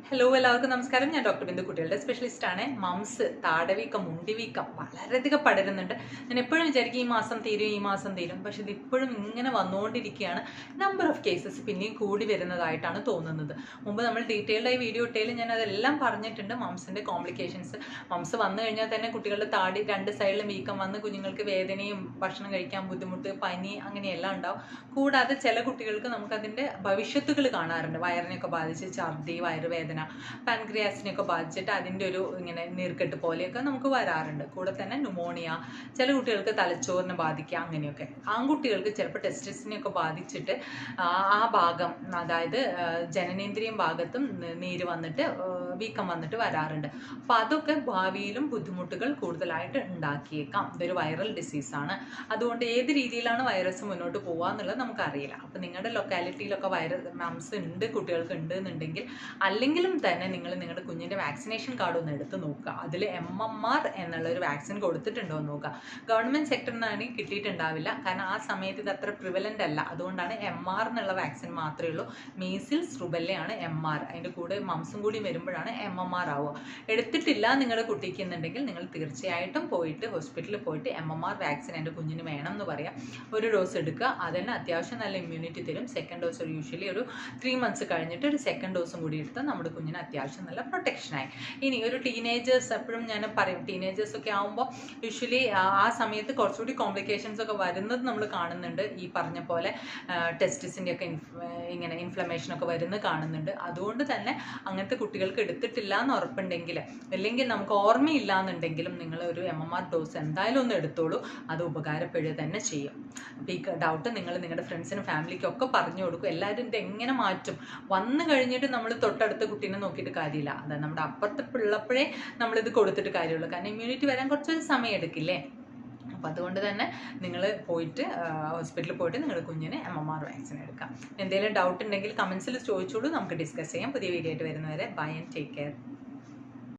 Hello എല്ലാവർക്കും നമസ്കാരം. ഞാൻ ഡോക്ടർ ബിന്ദു, കുട്ടികളുടെ സ്പെഷ്യലിസ്റ്റ് ആണ്. മംസ്, താടവീക്കം, മുണ്ടിവീക്കം വളരെയധികം പടരുന്നുണ്ട്. ഞാൻ എപ്പോഴും വിചാരിക്കും ഈ മാസം തീരും, പക്ഷെ ഇത് ഇപ്പോഴും ഇങ്ങനെ വന്നുകൊണ്ടിരിക്കുകയാണ്. നമ്പർ ഓഫ് കേസസ് പിന്നെയും കൂടി വരുന്നതായിട്ടാണ് തോന്നുന്നത്. മുമ്പ് നമ്മൾ ഡീറ്റെയിൽഡായി വീഡിയോ ഇട്ടതിൽ ഞാൻ അതെല്ലാം പറഞ്ഞിട്ടുണ്ട്. മംസിൻ്റെ കോംപ്ലിക്കേഷൻസ്, മംസ് വന്നു കഴിഞ്ഞാൽ തന്നെ കുട്ടികളുടെ താടി രണ്ട് സൈഡിലും വീക്കം വന്ന് കുഞ്ഞുങ്ങൾക്ക് വേദനയും ഭക്ഷണം കഴിക്കാൻ ബുദ്ധിമുട്ട്, പനി അങ്ങനെയെല്ലാം ഉണ്ടാവും. കൂടാതെ ചില കുട്ടികൾക്ക് നമുക്കതിൻ്റെ ഭവിഷ്യത്തുകൾ കാണാറുണ്ട്. വയറിനെയൊക്കെ ബാധിച്ച് ഛർദി, വയറുവേദന, പാൻക്രിയാസിനെയൊക്കെ ബാധിച്ചിട്ട് അതിൻ്റെ ഒരു ഇങ്ങനെ നീർക്കെട്ട് പോലെയൊക്കെ നമുക്ക് വരാറുണ്ട്. കൂടെ തന്നെ ന്യൂമോണിയ, ചില കുട്ടികൾക്ക് തലച്ചോറിനെ ബാധിക്കുക, അങ്ങനെയൊക്കെ. ആൺകുട്ടികൾക്ക് ചിലപ്പോൾ ടെസ്റ്റിസിനെയൊക്കെ ബാധിച്ചിട്ട് ആ ഭാഗം, അതായത് ജനനേന്ദ്രിയം ഭാഗത്തും നീര് വന്നിട്ട് വീക്കം വന്നിട്ട് വരാറുണ്ട്. അപ്പോൾ അതൊക്കെ ഭാവിയിലും ബുദ്ധിമുട്ടുകൾ കൂടുതലായിട്ട് ഉണ്ടാക്കിയേക്കാം. ഇതൊരു വൈറൽ ഡിസീസാണ്. അതുകൊണ്ട് ഏത് രീതിയിലാണ് വൈറസ് മുന്നോട്ട് പോകുക എന്നുള്ളത് നമുക്കറിയില്ല. അപ്പോൾ നിങ്ങളുടെ ലൊക്കാലിറ്റിയിലൊക്കെ മംസ് ഉണ്ട്, കുട്ടികൾക്ക് ഉണ്ട് എന്നുണ്ടെങ്കിൽ, അല്ലെങ്കിലും തന്നെ നിങ്ങൾ നിങ്ങളുടെ കുഞ്ഞിൻ്റെ വാക്സിനേഷൻ കാർഡ് ഒന്ന് എടുത്ത് നോക്കുക. അതിൽ MMR എന്നുള്ളൊരു വാക്സിൻ കൊടുത്തിട്ടുണ്ടോ എന്ന് നോക്കുക. ഗവൺമെൻറ് സെക്ടറിൽ നിന്നാണെങ്കിൽ കിട്ടിയിട്ടുണ്ടാവില്ല, കാരണം ആ സമയത്ത് ഇത് അത്ര പ്രിവലൻ്റ് അല്ല. അതുകൊണ്ടാണ് MR എന്നുള്ള വാക്സിൻ മാത്രമേ ഉള്ളൂ. മീസിൽസ്, റുബെല്ലയാണ് MR. അതിൻ്റെ കൂടെ മംസും കൂടി വരുമ്പോഴാണ് MMR ആവുക. എടുത്തിട്ടില്ല നിങ്ങളുടെ കുട്ടിക്ക് എന്നുണ്ടെങ്കിൽ നിങ്ങൾ തീർച്ചയായിട്ടും പോയിട്ട് ഹോസ്പിറ്റലിൽ പോയിട്ട് MMR വാക്സിൻ എൻ്റെ കുഞ്ഞിന് വേണം എന്ന് പറയാം. ഒരു ഡോസ് എടുക്കുക. അതന്നെ അത്യാവശ്യം നല്ല ഇമ്മ്യൂണിറ്റി തരും. സെക്കൻഡ് ഡോസ് യൂഷ്വലി ഒരു 3 months കഴിഞ്ഞിട്ട് ഒരു സെക്കൻഡ് ഡോസും കൂടി എടുത്താൽ നമ്മുടെ കുഞ്ഞിന് അത്യാവശ്യം നല്ല പ്രൊട്ടക്ഷനായി. ഇനി ഒരു ടീനേജേഴ്സ്, എപ്പോഴും ഞാൻ പറയും, ടീനേജേഴ്സൊക്കെ ആകുമ്പോൾ യൂഷ്വലി ആ സമയത്ത് കുറച്ചുകൂടി കോംപ്ലിക്കേഷൻസ് ഒക്കെ വരുന്നത് നമ്മൾ കാണുന്നുണ്ട്. ഈ പറഞ്ഞ പോലെ ടെസ്റ്റിസിൻ്റെ ഒക്കെ ഇങ്ങനെ ഇൻഫ്ലമേഷനൊക്കെ വരുന്നത് കാണുന്നുണ്ട്. അതുകൊണ്ട് തന്നെ അങ്ങനത്തെ കുട്ടികൾക്ക് എടുത്തിട്ടില്ല എന്ന് ഉറപ്പുണ്ടെങ്കിൽ, അല്ലെങ്കിൽ നമുക്ക് ഓർമ്മയില്ല എന്നുണ്ടെങ്കിലും, നിങ്ങൾ ഒരു MMR ഡോസ് എന്തായാലും ഒന്ന് എടുത്തോളൂ. അത് ഉപകാരപ്പെടുക തന്നെ ചെയ്യും. അപ്പോൾ ഈ ഡൗട്ട് നിങ്ങൾ നിങ്ങളുടെ ഫ്രണ്ട്സിനും ഫാമിലിക്കും ഒക്കെ പറഞ്ഞു കൊടുക്കും. എല്ലാവരും ഇത് എങ്ങനെ മാറ്റും? വന്നു കഴിഞ്ഞിട്ട് നമ്മൾ തൊട്ടടുത്ത കുട്ടീനെ നോക്കിയിട്ട് കാര്യമില്ല. അതായത് നമ്മുടെ അപ്പുറത്ത് ഉള്ളപ്പോഴേ നമ്മളിത് കൊടുത്തിട്ട് കാര്യമുള്ളൂ. കാരണം ഇമ്മ്യൂണിറ്റി വരാൻ കുറച്ചൊരു സമയം എടുക്കില്ലേ. അപ്പോൾ അതുകൊണ്ട് തന്നെ നിങ്ങൾ പോയിട്ട് ഹോസ്പിറ്റലിൽ പോയിട്ട് നിങ്ങളുടെ കുഞ്ഞിന് MMR വാക്സിൻ എടുക്കാം. എന്തെങ്കിലും ഡൗട്ട് ഉണ്ടെങ്കിൽ കമൻസിൽ ചോദിച്ചോളൂ, നമുക്ക് ഡിസ്കസ് ചെയ്യാം. പുതിയ വീഡിയോ ആയിട്ട് വരുന്നവരെ ബൈ ആൻഡ് ടേക്ക് കെയർ.